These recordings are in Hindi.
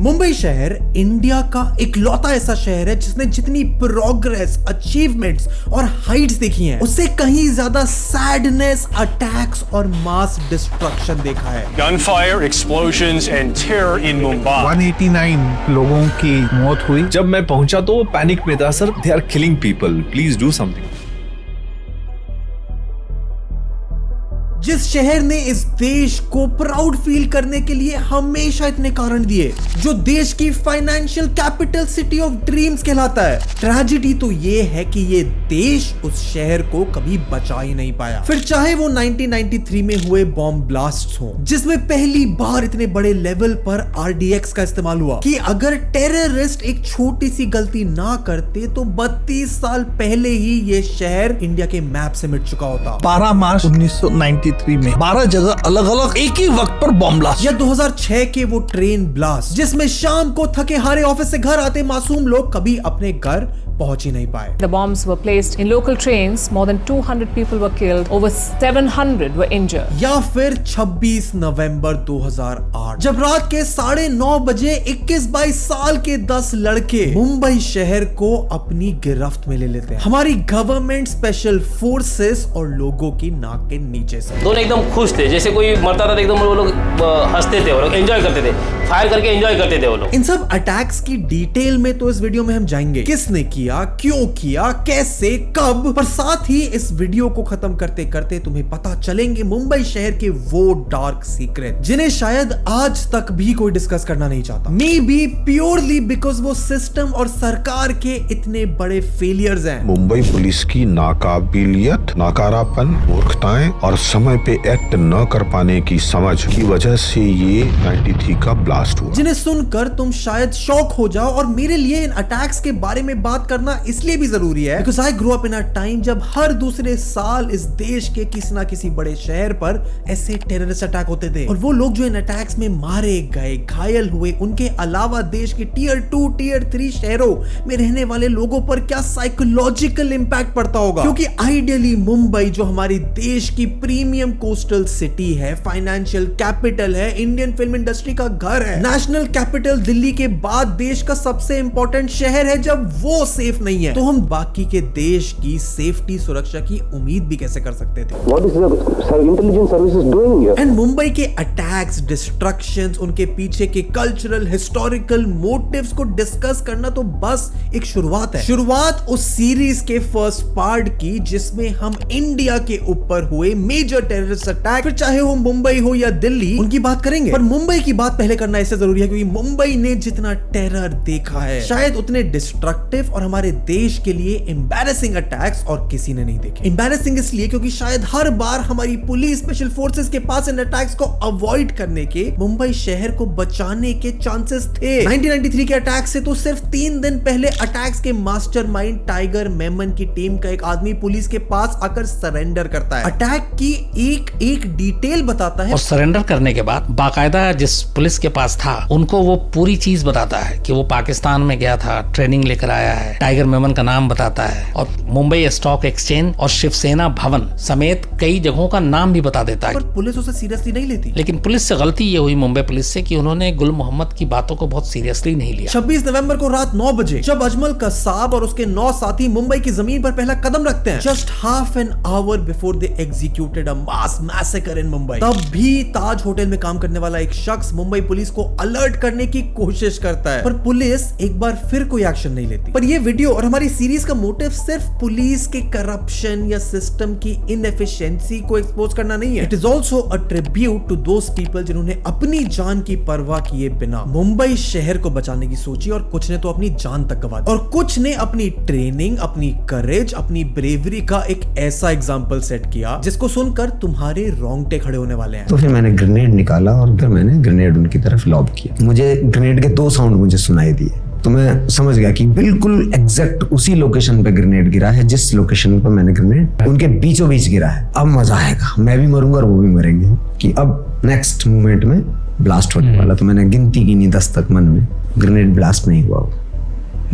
मुंबई शहर इंडिया का इकलौता ऐसा शहर है जिसने जितनी प्रोग्रेस, अचीवमेंट्स और हाइट्स देखी हैं, उससे कहीं ज्यादा सैडनेस, अटैक्स और मास डिस्ट्रक्शन देखा है। Gunfire, explosions and terror in Mumbai. 189 लोगों की मौत हुई। जब मैं पहुंचा तो वो पैनिक में था, sir they are killing people, please do something. जिस शहर ने इस देश को प्राउड फील करने के लिए हमेशा इतने कारण दिए, जो देश की financial capital city of dreams कहलाता है, ट्रेजेडी तो ये है कि ये देश उस शहर को कभी बचा ही नहीं पाया। फिर चाहे वो 1993 में हुए बॉम्ब ब्लास्ट हो, जिसमें पहली बार इतने बड़े लेवल पर RDX का इस्तेमाल हुआ कि अगर टेररिस्ट एक छोटी सी गलती ना करते तो 32 साल पहले ही ये शहर इंडिया के मैप से मिट चुका होता। 12 मार्च 1993 में 12 जगह अलग अलग एक ही वक्त पर बॉम्ब ब्लास्ट। या 2006 के वो ट्रेन ब्लास्ट, जिसमें शाम को थके हारे ऑफिस से घर आते मासूम लोग कभी अपने घर पहुंच ही नहीं पाए। The bombs were placed in local trains. More than 200 people were killed. Over 700 were injured. या फिर 26 नवंबर 2008, जब रात के 9:30 बजे 21-22 साल के 10 लड़के मुंबई शहर को अपनी गिरफ्त में ले लेते हैं, हमारी गवर्नमेंट, स्पेशल फोर्सेस और लोगों की नाक के नीचे से। दोनों एकदम खुश थे, जैसे कोई मरता था तो एकदम वो लोग हंसते थे, वो लोग एंजॉय करते थे, फायर करके एंजॉय करते थे वो लोग। इन सब अटैक्स की डिटेल में तो इस वीडियो में हम जाएंगे, किसने किया, क्यों किया, कैसे, कब, पर साथ ही इस वीडियो को खत्म करते करते तुम्हें पता चलेंगे मुंबई शहर के वो डार्क सीक्रेट जिन्हें शायद आज तक भी कोई डिस्कस करना नहीं चाहता। मे बी प्योरली बिकॉज वो सिस्टम और सरकार के इतने बड़े फेलियर्स हैं। मुंबई पुलिस की नाकाबिलियत, नकारापन, मूर्खताएं और समय पे एक्ट न कर पाने की समझ की वजह से ये 93 का ब्लास्ट हुआ, जिन्हें सुनकर तुम शायद शॉक हो जाओ। और मेरे लिए इन अटैक्स के बारे में बात करना इसलिए भी जरूरी है because I grow up in a time जब हर दूसरे साल इस देश के किसी ना किसी बड़े शहर पर ऐसे टेररिस्ट अटैक होते थे। और वो लोग जो इन अटैक्स में मारे गए, घायल हुए, उनके अलावा देश के टियर 2, टियर 3 शहरों में रहने वाले लोगों पर क्या साइकोलॉजिकल इंपैक्ट पड़ता होगा। क्योंकि आइडियली मुंबई जो हमारी देश की प्रीमियम कोस्टल सिटी है, फाइनेंशियल कैपिटल है, इंडियन फिल्म इंडस्ट्री का घर है, नेशनल कैपिटल दिल्ली के बाद देश का सबसे इंपॉर्टेंट शहर है, जब वो सेफ नहीं है तो हम बाकी के देश की सेफ्टी, सुरक्षा की उम्मीद भी कैसे कर सकते थे। What is the intelligence services doing here? And Mumbai के अटैक्स, डिस्ट्रक्शंस, उनके पीछे के कल्चरल, हिस्टोरिकल मोटिव्स को डिस्कस करना तो बस एक शुरुआत है। शुरुआत उस सीरीज के फर्स्ट पार्ट की जिसमें हम इंडिया के ऊपर हुए मेजर टेररिस्ट अटैक, फिर चाहे वो मुंबई हो या दिल्ली, उनकी बात करेंगे। पर मुंबई की बात पहले करना इससे जरूरी है क्योंकि मुंबई ने जितना टेरर देखा है, शायद उतने डिस्ट्रक्टिव और हमारे देश के लिए एम्बैरेसिंग अटैक्स और किसी ने नहीं देखे। एम्बैरेसिंग इसलिए क्योंकि शायद हर बार हमारी पुलिस, स्पेशल फोर्सेस के पास इन अटैक्स को अवॉइड करने के, मुंबई शहर को बचाने के चांसेस थे। 1993 के अटैक से तो सिर्फ 3 दिन पहले अटैक्स के मास्टरमाइंड टाइगर मेमन की टीम का एक आदमी पुलिस के पास आकर सरेंडर करता है, अटैक की एक डिटेल बताता है और सरेंडर करने के बाद बाकायदा जिस पुलिस के पास था उनको वो पूरी चीज बताता है कि वो पाकिस्तान में गया था, ट्रेनिंग लेकर आया है, टाइगर मेमन का नाम बताता है और मुंबई स्टॉक एक्सचेंज और शिवसेना भवन समेत कई जगहों का नाम भी बता देता है। पर पुलिस उसे सीरियसली नहीं लेती। लेकिन पुलिस से गलती ये हुई मुंबई पुलिस से कि उन्होंने गुल मोहम्मद की बातों को बहुत सीरियसली नहीं लिया। 26 नवंबर को रात 9 बजे जब अजमल कसाब और उसके 9 साथी मुंबई की जमीन पर पहला कदम रखते हैं, just half an hour before they executed a mass massacre in Mumbai, तब भी ताज होटल में काम करने वाला एक शख्स मुंबई पुलिस को अलर्ट करने की कोशिश करता है, पर पुलिस एक बार फिर कोई एक्शन नहीं लेती। पर ये वीडियो और हमारी सीरीज का मोटिव सिर्फ पुलिस के करप्शन या सिस्टम की इनएफिशिएंसी को एक्सपोज करना नहीं है। It is also a tribute to those people जिन्होंने अपनी जान की परवाह किए बिना मुंबई शहर को बचाने की सोची, और कुछ ने तो अपनी जान तक गंवा दी, और कुछ ने अपनी ट्रेनिंग, अपनी करेज, अपनी ब्रेवरी का एक ऐसा एग्जाम्पल सेट किया जिसको सुनकर तुम्हारे रोंगटे खड़े होने वाले हैं। तो फिर मैंने ग्रेनेड निकाला और फिर मैंने ग्रेनेड उनकी तरफ लॉब किया। मुझे ग्रेनेड के 2 साउंड मुझे सुनाई दिए, तो मैं समझ गया कि बिल्कुल एग्जैक्ट उसी लोकेशन पे ग्रेनेड गिरा है जिस लोकेशन पर मैंने ग्रेनेड उनके बीचों बीच गिरा है। अब मजा आएगा, मैं भी मरूंगा और वो भी मरेंगे, कि अब नेक्स्ट मोमेंट में ब्लास्ट होने वाला। तो मैंने गिनती गिनी 10 तक मन में, ग्रेनेड ब्लास्ट नहीं हुआ।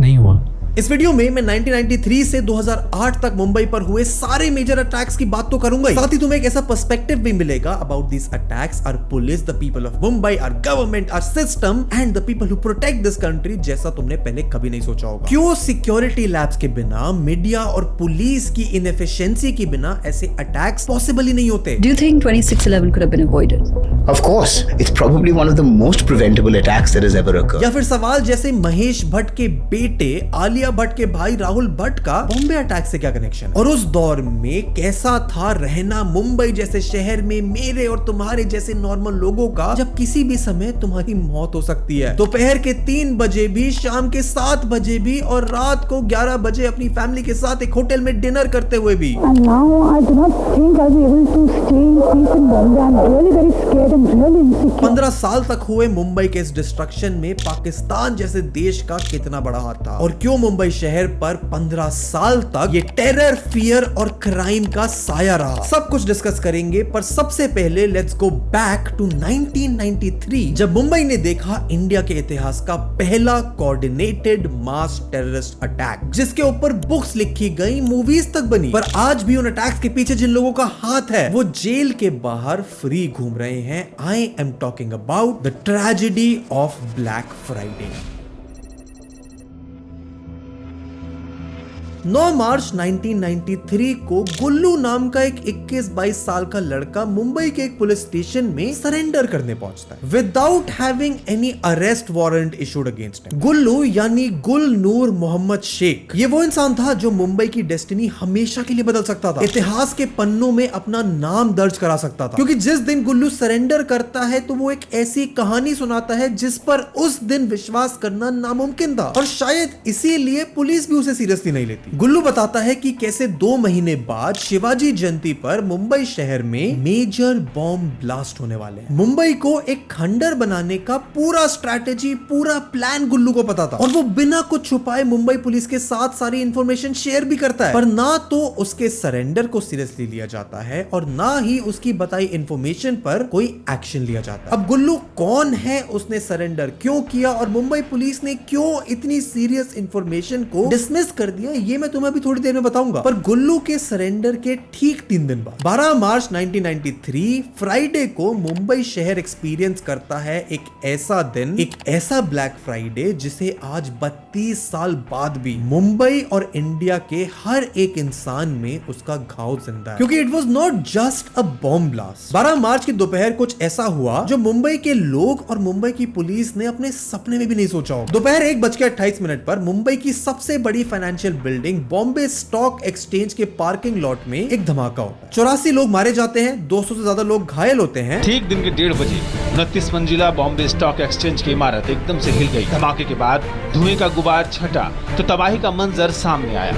नहीं हुआ। इस वीडियो में मैं 1993 से 2008 तक मुंबई पर हुए सारे मेजर अटैक्स की बात तो करूंगा, साथ ही तुम्हें एक ऐसा पर्सपेक्टिव भी मिलेगा about this attacks, our police, the people of Mumbai, our government, our system and the people who protect this country, जैसा तुमने पहले कभी नहीं सोचा होगा। क्यों सिक्योरिटी लैब्स के बिना, मीडिया और पुलिस की इनएफिशिएंसी के बिना ऐसे अटैक्स पॉसिबल ही नहीं होते? Do you think 26/11 could have been avoided? Of course, it's probably one of the most preventable attacks that has ever occurred. या फिर सवाल जैसे महेश भट्ट के बेटे आलिया भट्ट के भाई राहुल भट्ट का बॉम्बे अटैक से क्या कनेक्शन? और उस दौर में कैसा था रहना मुंबई जैसे शहर में मेरे और तुम्हारे जैसे नॉर्मल लोगों का, जब किसी भी समय तुम्हारी मौत हो सकती है, दोपहर के 3 बजे भी, शाम के 7 बजे भी और रात को 11 बजे अपनी फैमिली के साथ एक होटल में डिनर करते हुए भी। And now I do not think I'll be able to stay in peace in Bombay. I'm really very scared and really insecure. 15 साल तक हुए मुंबई के इस डिस्ट्रक्शन में पाकिस्तान जैसे देश का कितना बड़ा हाथ था, और क्यों मुंबई शहर पर 15 साल तक ये टेरर, फियर और क्राइम का साया रहा, सब कुछ डिस्कस करेंगे। पर सबसे पहले लेट्स गो बैक टू 1993, जब मुंबई ने देखा इंडिया के इतिहास का पहला कोऑर्डिनेटेड मास टेररिस्ट अटैक, जिसके ऊपर बुक्स लिखी गई, मूवीज तक बनी। पर आज भी उन अटैक्स के पीछे जिन लोगों का हाथ है वो जेल के बाहर फ्री घूम रहे हैं। I am talking about the tragedy of black Friday. 9 मार्च 1993 को गुल्लू नाम का एक 21-22 साल का लड़का मुंबई के एक पुलिस स्टेशन में सरेंडर करने पहुंचता है without having any arrest warrant issued against him. Gullu यानी गुल नूर मोहम्मद शेख, ये वो इंसान था जो मुंबई की डेस्टिनी हमेशा के लिए बदल सकता था, इतिहास के पन्नों में अपना नाम दर्ज करा सकता था। क्योंकि जिस दिन गुल्लू सरेंडर करता है तो वो एक ऐसी कहानी सुनाता है जिस पर उस दिन विश्वास करना नामुमकिन था, और शायद इसीलिए पुलिस भी उसे सीरियसली नहीं लेती। गुल्लू बताता है कि कैसे 2 महीने बाद शिवाजी जयंती पर मुंबई शहर में मेजर बॉम्ब ब्लास्ट होने वाले हैं। मुंबई को एक खंडर बनाने का पूरा स्ट्रैटेजी, पूरा प्लान गुल्लू को पता था, और वो बिना कुछ छुपाए मुंबई पुलिस के साथ सारी इंफॉर्मेशन शेयर भी करता है। पर ना तो उसके सरेंडर को सीरियसली लिया जाता है और ना ही उसकी बताई इंफॉर्मेशन पर कोई एक्शन लिया जाता है। अब गुल्लू कौन है, उसने सरेंडर क्यों किया और मुंबई पुलिस ने क्यों इतनी सीरियस इंफॉर्मेशन को डिसमिस कर दिया, ये मैं तुम्हें अभी थोड़ी देर में बताऊंगा। पर गुल्लू के सरेंडर के ठीक 3 दिन बाद 12 मार्च 1993 फ्राइडे को मुंबई शहर एक्सपीरियंस करता है एक ऐसा दिन, एक ऐसा ब्लैक फ्राइडे जिसे आज 32 साल बाद भी मुंबई और इंडिया के हर एक इंसान में उसका घाव जिंदा है, क्योंकि it was not just a bomb blast. 12 मार्च की दोपहर कुछ ऐसा हुआ जो मुंबई के लोग और मुंबई की पुलिस ने अपने सपने में भी नहीं सोचा हो। दोपहर 1:28 पर मुंबई की सबसे बड़ी financial building Bombay stock exchange के पार्किंग लॉट में एक धमाका होता है। 84 लोग मारे जाते हैं, 200 से ज्यादा लोग घायल होते हैं। ठीक दिन के 1:30 बजे 29 मंजिला बॉम्बे स्टॉक एक्सचेंज की इमारत एकदम से हिल गई। धमाके के बाद धुएं का गुबार छटा तो तबाही का मंजर सामने आया।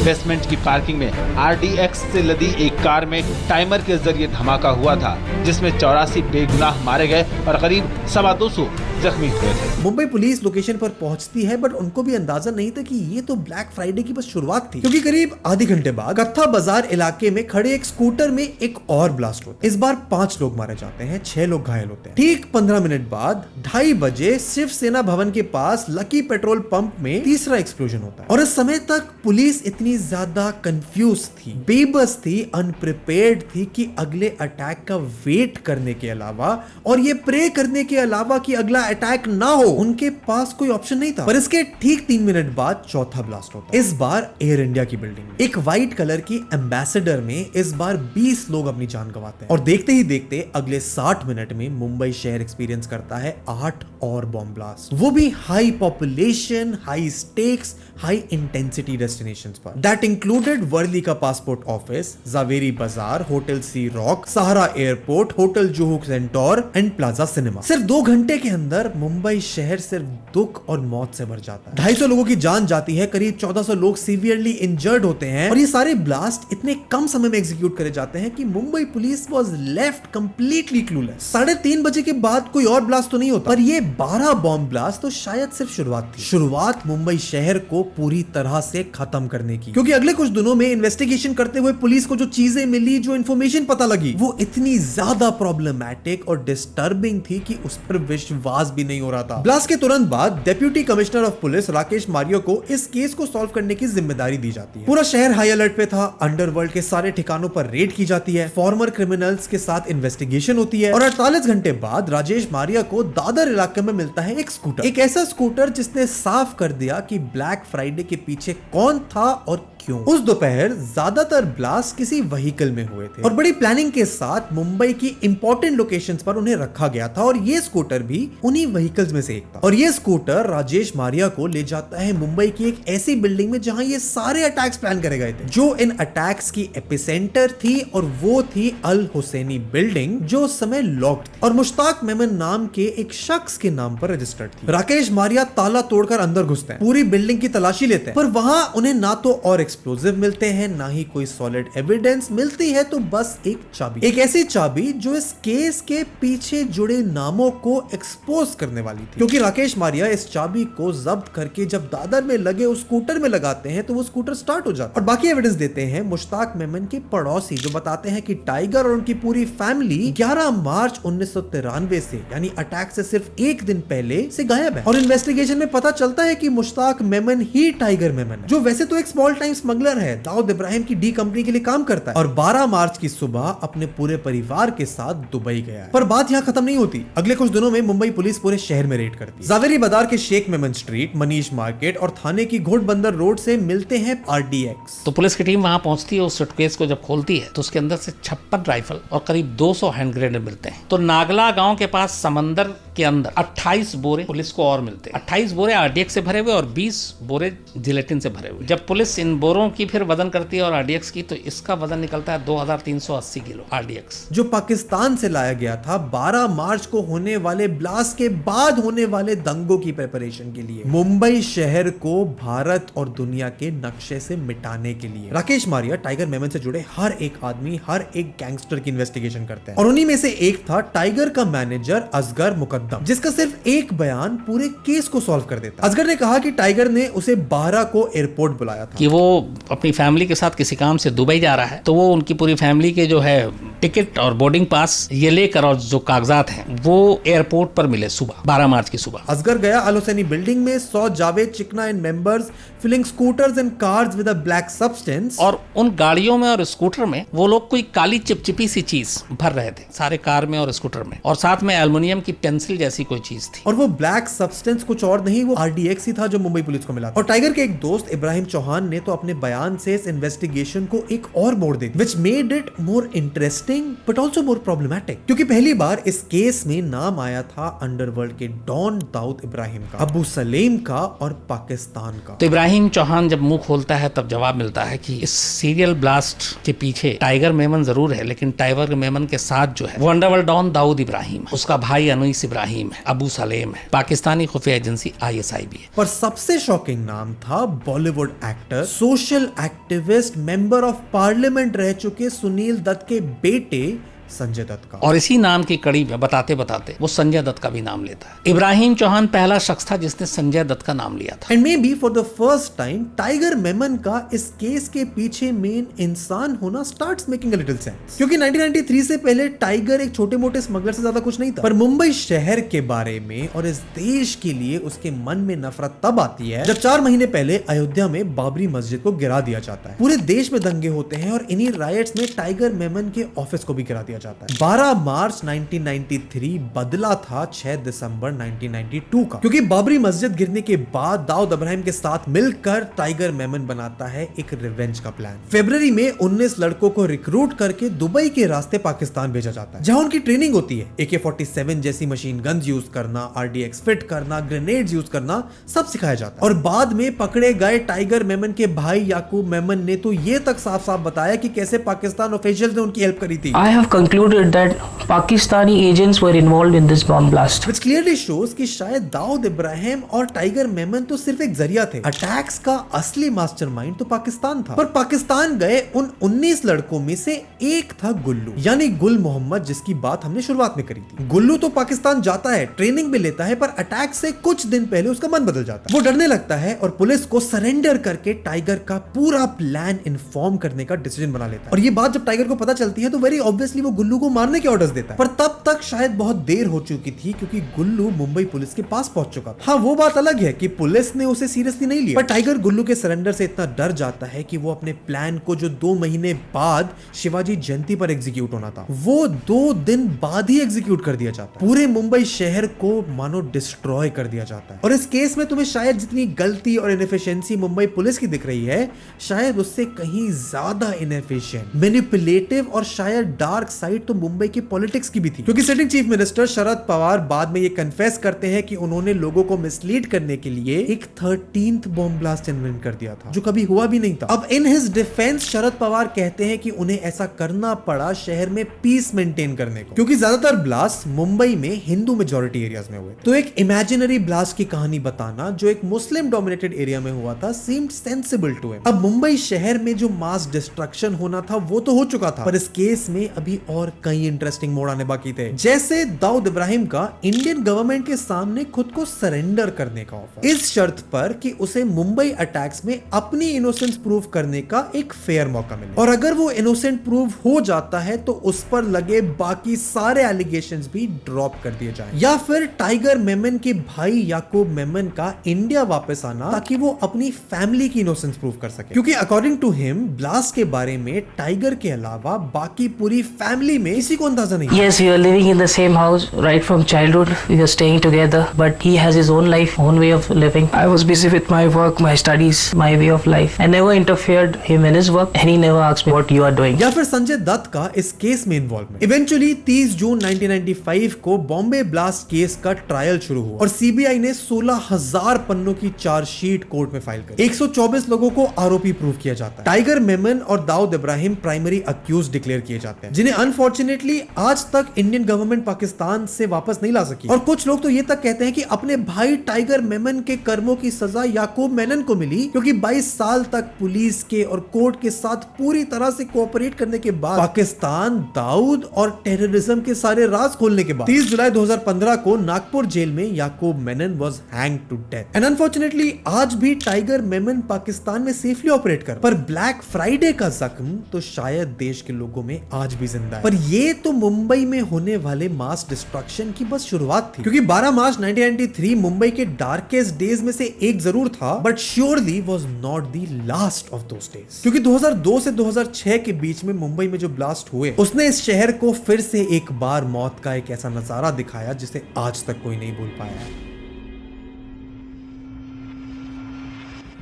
बेसमेंट की पार्किंग में RDX से लदी एक कार में टाइमर के जरिए धमाका हुआ था, जिसमें 84 बेगुनाह मारे गए और करीब 250 जख्मी हुए थे। मुंबई पुलिस लोकेशन पर पहुंचती है, बट उनको भी अंदाजा नहीं था कि ये तो ब्लैक फ्राइडे की बस शुरुआत थी, क्योंकि करीब आधे घंटे बाद कत्था बाजार इलाके में खड़े एक स्कूटर में एक और ब्लास्ट होता है। इस बार 5 लोग मारे जाते हैं, 6 लोग घायल होते हैं। ठीक 15 मिनट बाद 2:30 बजे शिवसेना भवन के पास लकी पेट्रोल पंप में तीसरा एक्सप्लोजन होता है। और इस समय तक पुलिस इतनी ज्यादा कंफ्यूज थी, बेबस थी, अनप्रिपेयर्ड थी कि अगले अटैक का वेट करने के अलावा और ये प्रे करने के अलावा कि अगला अटैक ना हो, उनके पास कोई ऑप्शन नहीं था। पर इसके ठीक 3 मिनट बाद चौथा ब्लास्ट होता है, इस बार एयर इंडिया की बिल्डिंग में। एक व्हाइट कलर की एम्बेसडर में इस बार 20 लोग अपनी जान गंवाते हैं, और देखते ही देखते अगले 60 मिनट में मुंबई शहर एक्सपीरियंस करता है 8 और बॉम्ब ब्लास्ट, वो भी high population, high stakes, high intensity destinations पर। दैट इंक्लूडेड वर्ली का passport office, Zaveri Bazaar, hotel Sea Rock, Sahara airport, hotel Juhu Centaur and Plaza cinema. सिर्फ 2 घंटे के अंदर मुंबई शहर सिर्फ दुख और मौत से भर जाता है। 250 लोगों की जान जाती है, करीब 1400 लोग सीवियरली इंजर्ड होते हैं, और ये सारे ब्लास्ट इतने कम समय में एग्जीक्यूट करे जाते हैं कि Mumbai police was left completely clueless. 3:30 बजे के बाद कोई और ब्लास्ट तो नहीं होता, पर ये 12 बॉम्ब ब्लास्ट तो शायद सिर्फ शुरुआत थी। शुरुआत मुंबई शहर को पूरी तरह से खत्म करने की, क्योंकि अगले कुछ दिनों में इन्वेस्टिगेशन करते हुए पुलिस को जो चीजें मिली, जो इंफॉर्मेशन पता लगी, वो इतनी ज्यादा प्रॉब्लमैटिक और डिस्टर्बिंग थी कि उस पर विश्वास पास भी नहीं हो रहा था। ब्लास्ट के तुरंत बाद deputy commissioner of police Rakesh Mario को इस केस को सॉल्व करने की जिम्मेदारी दी जाती है। पूरा शहर हाई अलर्ट पे था, अंडरवर्ल्ड के सारे ठिकानों पर रेड की जाती है, फॉर्मर क्रिमिनल्स के साथ इन्वेस्टिगेशन होती है और 48 घंटे बाद राजेश मारिया को दादर इलाके में मिलता है एक स्कूटर, एक ऐसा स्कूटर जिसने साफ कर दिया कि ब्लैक फ्राइडे के पीछे कौन था और क्यों। उस दोपहर ज्यादातर ब्लास्ट किसी व्हीकल में हुए थे और बड़ी प्लानिंग के साथ मुंबई की इंपॉर्टेंट लोकेशंस पर उन्हें रखा गया था और ये स्कूटर भी उन्हीं व्हीकल्स में से एक था। और ये स्कूटर राजेश मारिया को ले जाता है मुंबई की एक ऐसी बिल्डिंग में जहां ये सारे अटैक्स प्लान करे गए थे, जो इन अटैक्स की एपिसेंटर थी और वो थी अल हुसैनी बिल्डिंग, जो उस समय लॉक्ड थी और मुश्ताक मेमन नाम के एक शख्स के नाम पर रजिस्टर्ड थी। राकेश मारिया ताला तोड़कर अंदर घुसते हैं, पूरी बिल्डिंग की तलाशी लेते हैं, पर वहां उन्हें ना तो और एक्सप्लोजिव मिलते हैं, ना ही कोई सॉलिड एविडेंस मिलती है, तो बस एक चाबी, एक ऐसी चाबी जो इस केस के पीछे जुड़े नामों को एक्सपोज करने वाली थी। क्योंकि राकेश मारिया इस चाबी को जब्त करके जब दादर में लगे उस स्कूटर में लगाते हैं तो वो स्कूटर स्टार्ट हो जाता है और बाकी एविडेंस देते हैं मुश्ताक मेमन के पड़ोसी, जो बताते हैं कि टाइगर और उनकी पूरी फैमिली 11 मार्च 1993 से, यानी अटैक से सिर्फ एक दिन पहले से गायब है। और इन्वेस्टिगेशन में पता चलता है कि मुश्ताक मेमन ही टाइगर मेमन है, जो वैसे तो एक स्मॉल टाइम स्मगलर है, दाऊद इब्राहिम की डी कंपनी के लिए काम करता है और 12 मार्च की सुबह अपने पूरे परिवार के साथ दुबई गया है। पर बात यहाँ खत्म नहीं होती। अगले कुछ दिनों में मुंबई पुलिस पूरे शहर में रेड करती है। जावेरी बाजार के शेख मेमन स्ट्रीट, मनीष मार्केट और थाने की घोड़बंदर रोड से मिलते हैं RDX। तो पुलिस की टीम वहां पहुंचती है, उस सूटकेस को जब खोलती है तो उसके अंदर से 56 राइफल और करीब 200 हैंड ग्रेनेड मिलते हैं। तो नागला गांव के पास समंदर के अंदर 28 बोरे पुलिस को और मिलते हैं। 28 बोरे RDX से भरे हुए और 20 बोरे जिलेटिन से भरे हुए। जब पुलिस इन बोरों की फिर वजन करती है और RDX की, तो इसका वजन निकलता है 2380 किलो RDX, जो पाकिस्तान से लाया गया था 12 मार्च को होने वाले ब्लास्ट के बाद होने वाले दंगों की प्रिपरेशन के लिए, मुंबई शहर को भारत और दुनिया के नक्शे से मिटाने के लिए। राकेश मारिया टाइगर मेमन से जुड़े हर एक आदमी, हर एक गैंगस्टर की इन्वेस्टिगेशन करते हैं और उन्हीं में से एक था टाइगर का मैनेजर असगर मुकद्दम, जिसका सिर्फ एक बयान पूरे केस को सॉल्व कर देता। असगर ने कहा कि टाइगर ने उसे 12 को एयरपोर्ट बुलाया था कि वो अपनी फैमिली के साथ किसी काम से दुबई जा रहा है, तो वो उनकी पूरी फैमिली के जो है टिकट और बोर्डिंग पास ये लेकर और जो कागजात हैं वो एयरपोर्ट पर मिले सुबह 12 मार्च की सुबह। असगर गया अल हुसैनी बिल्डिंग में, so Javed Chikna and members filling scooters and cars with a black substance, और उन गाड़ियों में और स्कूटर में वो लोग कोई काली चिपचिपी सी चीज भर रहे थे सारे कार में और स्कूटर में, और साथ में एल्युमिनियम की पेंसिल जैसी कोई चीज थी। और वो ब्लैक सब्सटेंस कुछ और नहीं, वो RDX ही था जो मुंबई पुलिस को मिला था। और टाइगर के एक दोस्त इब्राहिम चौहान ने तो अपने बयान से इस इन्वेस्टिगेशन को एक और मोड़ दे, which made it more interesting but also more problematic, क्योंकि पहली बार इस केस में नाम आया था अंडरवर्ल्ड के डॉन दाऊद इब्राहिम का, अबू सलेम का और पाकिस्तान का। तो इब्राहिम चौहान जब मुंह खोलता है तब जवाब मिलता है कि इस सीरियल ब्लास्ट के पीछे टाइगर मेमन जरूर है, लेकिन टाइगर मेमन के साथ जो है वो अंडरवर्ल्ड डॉन दाऊद इब्राहिम है, उसका भाई अनूस इब्राहिम है, अबू सलेम है, पाकिस्तानी खुफिया एजेंसी ISI भी है। पर सबसे शॉकिंग नाम था Bollywood actor, social activist, member of parliament रह चुके सुनील दत्त के बेटे संजय दत्त का। और इसी नाम की कड़ी में बताते बताते वो संजय दत्त का भी नाम लेता है। इब्राहिम चौहान पहला शख्स था जिसने संजय दत्त का नाम लिया था। And may be for the first time tiger Memon का इस केस के पीछे मेन इंसान होना starts making a little sense, क्योंकि 1993 से पहले टाइगर एक छोटे मोटे स्मगलर से ज्यादा कुछ नहीं था। पर मुंबई शहर के बारे में और इस देश के लिए उसके मन में नफरत तब आती है जब 4 महीने पहले अयोध्या में बाबरी मस्जिद को गिरा दिया जाता है। पूरे देश में दंगे होते हैं और इन्हीं राइट्स में टाइगर मेमन के ऑफिस को भी गिरा दिया जाता है। 12 मार्च 1993 बदला था 6 दिसंबर 1992 का, क्योंकि बाबरी मस्जिद गिरने के बाद दाऊद इब्राहिम के साथ मिलकर टाइगर मेमन बनाता है एक रिवेंज का प्लान। फरवरी में 19 लड़कों को रिक्रूट करके दुबई के रास्ते पाकिस्तान भेजा जाता है, जहां उनकी ट्रेनिंग होती है। AK-47 जैसी मशीन गन्स यूज करना, RDX फिट करना, ग्रेनेड्स यूज करना, सब सिखाया जाता है। और बाद में पकड़े गए टाइगर मेमन के भाई याकूब मेमन ने तो ये तक साफ साफ बताया कि कैसे पाकिस्तान ऑफिशियल्स ने उनकी हेल्प करी थी। I have concluded that Pakistani agents were involved in this bomb blast, which clearly shows कि शायद दाऊद इब्राहिम और टाइगर मेमन तो सिर्फ एक जरिया थे। अटैक्स का असली मास्टरमाइंड तो पाकिस्तान था। पर पाकिस्तान गए उन 19 लड़कों में से एक था गुल्लू, यानी गुल मोहम्मद, जिसकी बात हमने शुरुआत में करी थी। गुल्लू तो पाकिस्तान जाता है, ट्रेनिंग भी लेता है, पर अटैक से कुछ दिन पहले उसका मन बदल जाता है। वो डरने लगता है और पुलिस को सरेंडर करके टाइगर का पूरा प्लान इन्फॉर्म करने का डिसीजन बना लेता है। और ये बात जब टाइगर को पता चलती है तो वेरी ऑब्वियसली वो गुल्लू को मारने के ऑर्डर्स देता है, पर तब तक शायद बहुत देर हो चुकी थी क्योंकि गुल्लू मुंबई पुलिस के पास पहुंच चुका था। हाँ, वो बात अलग है कि पुलिस ने उसे सीरियसली नहीं लिया, पर टाइगर गुल्लू के सरेंडर से इतना डर जाता है कि वो अपने प्लान को जो 2 महीने बाद शिवाजी जयंती पर एग्जीक्यूट होना था, वो 2 दिन बाद ही एग्जीक्यूट कर दिया जाता है। पूरे मुंबई शहर को मानो डिस्ट्रॉय कर दिया जाता है। और इस केस में तुम्हें शायद जितनी गलती और इनएफिशिएंसी मुंबई पुलिस की दिख रही है, शायद उससे कहीं ज्यादा इनएफिशिएंट, मैनिपुलेटिव और शायद डार्क साइड तो मुंबई की पॉलिटिक्स की भी थी। क्योंकि sitting chief minister Sharad Pawar बाद में ये कन्फेस करते हैं कि उन्होंने लोगों को मिसलीड करने के लिए एक 13th बॉम्ब ब्लास्ट इन्वेंट कर दिया था, जो कभी हुआ भी नहीं था। अब in his defence Sharad Pawar कहते हैं कि उन्हें ऐसा करना पड़ा शहर में पीस मेंटेन करने को, क्योंकि ज्यादातर ब्लास्ट मुंबई में हिंदू मेजॉरिटी एरियाज में हुए। तो एक इमेजिनरी ब्लास्ट की कहानी बताना जो एक मुस्लिम डोमिनेटेड एरिया में हुआ था सीम्ड सेंसिबल टू हिम। अब मुंबई शहर में जो मास डिस्ट्रक्शन होना था वो तो हो चुका था, पर इस केस में अभी और कई इंटरेस्टिंग मोड़ आने बाकी थे, जैसे दाऊद इब्राहिम का इंडियन गवर्नमेंट के सामने खुद को सरेंडर करने का ऑफर, इस शर्त पर कि उसे मुंबई अटैक्स में अपनी इनोसेंस प्रूव करने का एक फेयर मौका मिले, और अगर वो इनोसेंट प्रूव हो जाता है तो उस पर लगे बाकी सारे एलिगेशंस भी ड्रॉप कर दिए जाएं, या फिर टाइगर मेमन के भाई याकूब मेमन का इंडिया वापस आना ताकि वो अपनी फैमिली की इनोसेंस प्रूव कर सके। क्योंकि अकॉर्डिंग टू हिम ब्लास्ट के बारे में टाइगर के अलावा बाकी पूरी फैमिली में किसी को अंदाजा नहीं। Yes, we are living in the same house right from childhood. We are staying together, but he has his own life, own way of living. I was busy with my work, my studies, my way of life. I never interfered him in his work, and he never asked me what you are doing. या फिर संजय दत्त का इस केस में इन्वॉल्वमेंट। इवेंचुअली 30 जून 1995 को बॉम्बे ब्लास्ट केस का ट्रायल शुरू हुआ और सीबीआई ने 16,000 पन्नों की चार्जशीट कोर्ट में फाइल करी। 124 लोगों को आरोपी प्रूव किया जाता है। टाइगर मेमन और Dawood Ibrahim primary accuse declare किए जाते हैं, जिन्हें अनफॉर्चुनेटली आज तक इंडियन गवर्नमेंट पाकिस्तान से वापस नहीं ला सकी। और कुछ लोग तो ये तक कहते हैं कि अपने भाई टाइगर मेमन के कर्मों की सजा याकूब मेनन को मिली, क्योंकि 22 साल तक पुलिस के और कोर्ट के साथ पूरी तरह से कोऑपरेट करने के बाद पाकिस्तान दाऊद और टेररिज्म के सारे राज खोलने के बाद 30 जुलाई 2015 को नागपुर जेल में Yakub Memon was hanged to death. And unfortunately आज भी टाइगर मेमन पाकिस्तान में सेफली ऑपरेट कर, पर ब्लैक फ्राइडे का जख्म तो शायद देश के लोगों में आज भी जिंदा है। पर ये तो मुंबई में होने वाले मास डिस्ट्रक्शन की बस शुरुआत थी, क्योंकि 12 मार्च 1993 मुंबई के डार्केस्ट डेज में से एक जरूर था, but surely was not the last of those days. क्योंकि 2002 से 2006 के बीच में मुंबई में जो ब्लास्ट हुए उसने इस शहर को फिर से एक बार मौत का एक ऐसा नजारा दिखाया जिसे आज तक कोई नहीं भूल पाया है।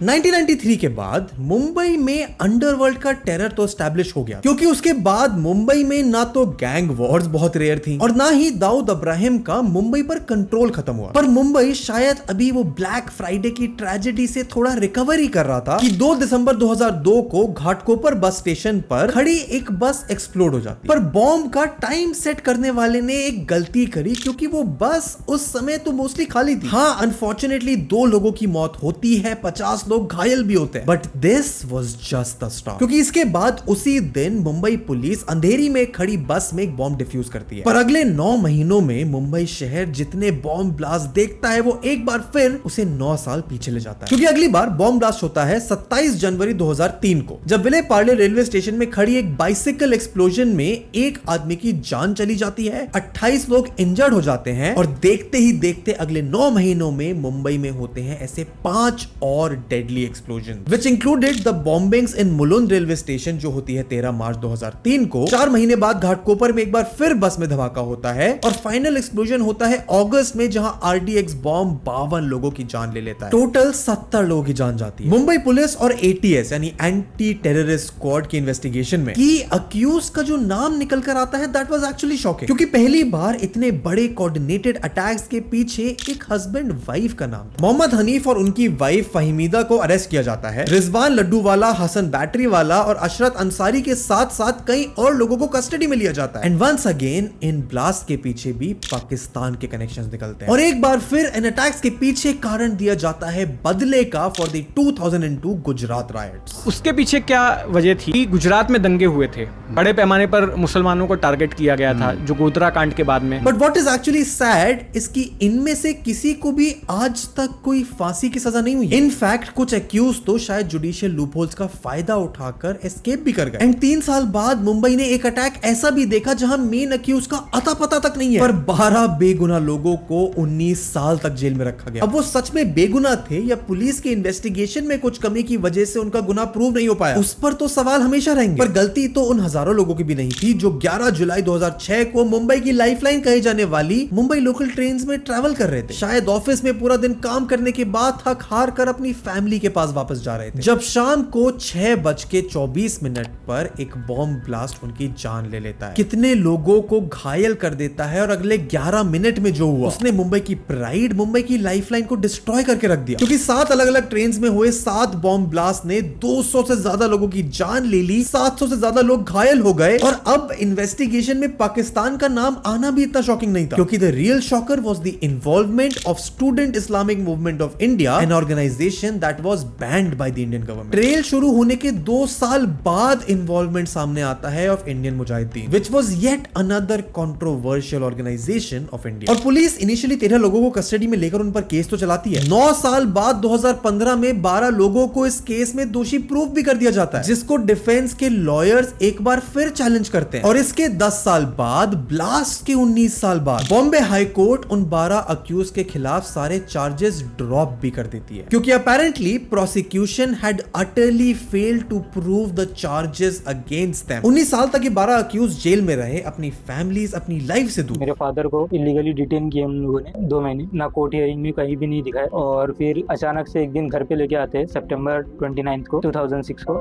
1993 के बाद मुंबई में अंडरवर्ल्ड का टेरर तो एस्टैब्लिश हो गया, क्योंकि उसके बाद मुंबई में ना तो गैंग वॉर्स बहुत रेयर थी और ना ही दाऊद इब्राहिम का मुंबई पर कंट्रोल खत्म हुआ। पर मुंबई शायद अभी वो ब्लैक फ्राइडे की ट्रेजेडी से थोड़ा रिकवरी कर रहा था कि 2 दिसंबर 2002 को घाटकोपर बस स्टेशन पर खड़ी एक बस एक्सप्लोड हो जाती। पर बॉम्ब का टाइम सेट करने वाले ने एक गलती करी, क्योंकि वो बस उस समय तो मोस्टली खाली थी। हाँ, अनफॉर्चुनेटली 2 लोगों की मौत होती है, 50 लोग घायल भी होते हैं, but this was just the start. क्योंकि इसके बाद उसी दिन मुंबई पुलिस अंधेरी में खड़ी बस में एक बॉम्ब डिफ्यूज करती है। पर अगले 9 महीनों में मुंबई शहर जितने बॉम्ब ब्लास्ट देखता है वो एक बार फिर उसे 9 साल पीछे ले जाता है। क्योंकि अगली बार बॉम्ब ब्लास्ट होता है 27 जनवरी 2003 को, जब विले पार्ले रेलवे स्टेशन में खड़ी एक बाइसिकल एक्सप्लोजन में एक आदमी की जान चली जाती है, 28 लोग इंजर्ड हो जाते हैं और देखते ही देखते अगले 9 महीनों में मुंबई में होते हैं ऐसे 5 और deadly explosion, which included the bombings in Mulund railway station जो होती है 13 मार्च 2003 को। 4 महीने बाद घाटकोपर में एक बार फिर बस में धमाका होता है और फाइनल एक्सप्लोजन होता है अगस्त में, जहां RDX बॉम्ब 52 लोगों की जान ले लेता है। टोटल 70 लोगों की जान जाती है। मुंबई पुलिस और ATS यानी एंटी टेररिस्ट स्क्वाड की इन्वेस्टिगेशन में की अक्यूज का जो नाम निकल कर आता है, दैट वाज एक्चुअली शॉकिंग, क्योंकि पहली बार इतने बड़े कोऑर्डिनेटेड अटैक्स के पीछे एक हस्बैंड वाइफ का नाम था। मोहम्मद हनीफ और उनकी वाइफ फहीमीदा को अरेस्ट किया जाता है। रिजवान लड्डूवाला, हसन बैटरी वाला और अशरत अंसारी के साथ साथ कई और लोगों को कस्टडी में लिया जाता है। And once again in blast के पीछे भी पाकिस्तान के कनेक्शंस निकलते हैं और एक बार फिर इन अटैक्स के पीछे कारण दिया जाता है बदले का फॉर द 2002 गुजरात राइट्स। उसके पीछे क्या वजह थी? गुजरात में दंगे हुए थे, बड़े पैमाने पर मुसलमानों को टारगेट किया गया था जो गोधरा कांड के बाद में। But what is actually sad इसकी इनमें से किसी को भी आज तक कोई फांसी की सजा नहीं हुई। इनफैक्ट कुछ एक्यूज तो शायद जुडिशियल लूपहोल्स का फायदा उठाकर एस्केप भी कर गए। एंड 3 साल बाद मुंबई ने एक अटैक ऐसा भी देखा जहां मेन एक्यूज का अता पता तक नहीं है, पर 12 बेगुनाह लोगों को 19 साल तक जेल में रखा गया। अब वो सच में बेगुनाह थे या पुलिस के इन्वेस्टिगेशन में कुछ कमी की वजह से उनका गुनाह प्रूव नहीं हो पाया, उस पर तो सवाल हमेशा रहेंगे। पर गलती तो उन हजारों लोगों की भी नहीं थी जो 11 जुलाई 2006 को मुंबई की लाइफलाइन कही जाने वाली मुंबई लोकल ट्रेन्स में ट्रैवल कर रहे थे। शायद ऑफिस में पूरा दिन काम करने के बाद थक हार कर अपनी फैमिली के पास वापस जा रहे थे, जब शाम को 6:24 पर एक बॉम्ब ब्लास्ट उनकी जान ले लेता है, कितने लोगों को घायल कर देता है। और अगले 11 मिनट में जो हुआ उसने मुंबई की प्राइड, मुंबई की लाइफलाइन को डिस्ट्रॉय करके रख दिया, क्योंकि 7 अलग अलग ट्रेन्स में हुए 7 बॉम्ब ब्लास्ट ने 200 से ज्यादा लोगों की जान ले ली, 700 से ज्यादा लोग घायल हो गए। और अब इन्वेस्टिगेशन में पाकिस्तान का नाम आना भी इतना शॉकिंग नहीं था, क्योंकि the real shocker was the involvement of Student Islamic Movement of India, an organisation that was banned by the Indian government. Trial शुरू होने के 2 साल बाद इन्वॉल्वमेंट सामने आता है of Indian Mujahideen, which was yet another controversial organisation of India. और पुलिस इनिशियली 13 लोगों को कस्टडी में लेकर उन पर केस तो चलाती है। 9 साल बाद 2015 में 12 लोगों को इस केस में दोषी प्रूफ भी कर दिया जाता है, जिसको डिफेंस के लॉयर्स एक बार फिर चैलेंज करते हैं। और इसके 10 साल बाद, ब्लास्ट के 19 साल बाद, बॉम्बे हाई कोर्ट उन 12 अक्यूज के खिलाफ सारे चार्जेस ड्रॉप भी कर देती है, क्योंकि apparently prosecution had utterly failed to prove the charges against them. 19 साल तक ये 12 अक्यूज जेल में रहे, अपनी फैमिलीज, अपनी लाइफ से दूर। मेरे फादर को इलीगली डिटेन किया हम लोगों ने 2 महीने, ना कोर्ट हियरिंग में कहीं भी नहीं दिखाया। और फिर अचानक से एक दिन घर पे लेके आते हैं सितंबर 29 को 2006 को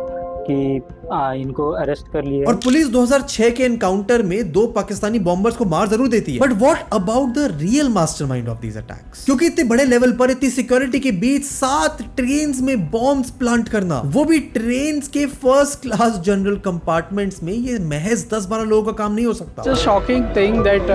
कि इनको अरेस्ट कर लिया। और पुलिस 2006 के एनकाउंटर में 2 पाकिस्तानी बॉम्बर्स को मार जरूर देती है, but what about the real mastermind of these attacks? क्योंकि इतने बड़े लेवल पर, इतनी सिक्योरिटी के बीच 7 ट्रेन्स में बॉम्ब्स प्लांट करना, वो भी ट्रेन्स के फर्स्ट क्लास जनरल कंपार्टमेंट्स में, ये महज 10-12 लोगों का काम नहीं हो सकता। It's a shocking thing that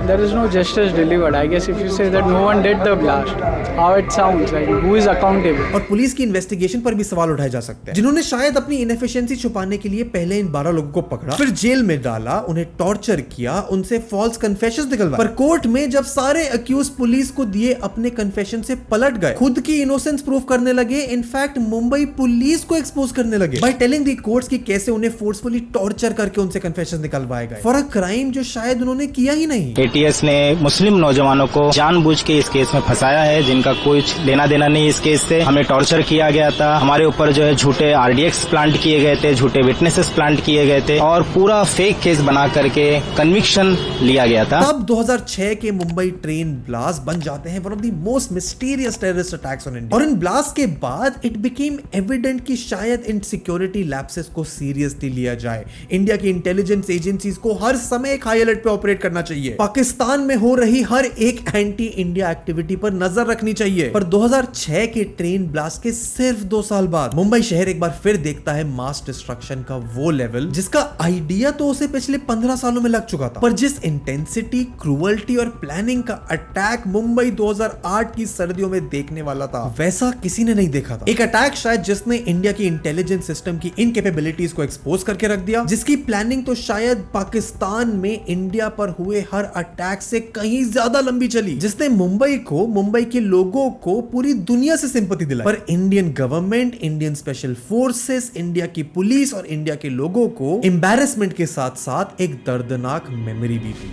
there is no justice delivered. I guess if you say that no one did the blast, how it sounds like who is accountable? और पुलिस की इन्वेस्टिगेशन पर भी सवाल उठाए जा सकते हैं, जिन्होंने शायद अपनी इनएफिशिएंसी छुपाने के लिए पहले इन 12 लोगों को पकड़ा, फिर जेल में डाला, उन्हें टॉर्चर किया, उनसे फॉल्स कन्फेशंस निकलवाए। पर कोर्ट में जब सारे अक्यूज पुलिस को दिए अपने कन्फेशन से पलट गए, खुद की इनोसेंस प्रूव करने लगे, इनफैक्ट मुंबई पुलिस को एक्सपोज करने लगे बाय टेलिंग द कोर्ट्स कि कैसे उन्हें फोर्सफुली टॉर्चर करके उनसे कन्फेशंस निकलवाए गए फॉर अ क्राइम जो शायद उन्होंने किया ही नहीं। एटीएस ने मुस्लिम नौजवानों को जानबूझ के इस केस में फंसाया है, जिनका कुछ लेना देना नहीं इस केस से। हमें टॉर्चर किया गया था, हमारे ऊपर जो है झूठे आरडीएक्स प्लांट किए गए थे, झूठे विटनेसेस प्लांट किए गए थे और पूरा फेक केस बना करके कन्विक्शन लिया गया था। तब 2006 के मुंबई ट्रेन ब्लास्ट बन जाते हैं one of the most mysterious terrorist attacks on India. और इन ब्लास्ट के बाद इट बिकेम एविडेंट कि शायद इन सिक्योरिटी लैप्सेस को सीरियसली लिया जाए। इंडिया की इंटेलिजेंस एजेंसीज को हर समय एक हाई अलर्ट पे ऑपरेट करना चाहिए। पाकिस्तान में हो रही हर एक एंटी इंडिया एक्टिविटी पर नजर रखनी चाहिए। पर 2006 के ट्रेन ब्लास्ट के सिर्फ 2 साल बाद मुंबई शहर एक बार फिर देखता है मास डिस्ट्रक्शन का वो लेवल जिसका आइडिया तो उसे पिछले 15 सालों में लग चुका था, पर जिस इंटेंसिटी, क्रूअल्टी और प्लानिंग का अटैक मुंबई 2008 की सर्दियों में देखने वाला था, वैसा किसी ने नहीं देखा था। एक अटैक शायद जिसने इंडिया की इंटेलिजेंस सिस्टम की इनकेपेबिलिटीज को एक्सपोज करके रख दिया, जिसकी प्लानिंग तो शायद पाकिस्तान में इंडिया पर हुए हर अटैक से कहीं ज्यादा लंबी चली, जिसने मुंबई को, मुंबई के लोगों को पूरी दुनिया से सिंपैथी दिलाई। पर Indian government, Indian special forces, India की पुलिस और इंडिया के लोगों को एम्बैरेसमेंट के साथ साथ एक दर्दनाक मेमोरी भी थी।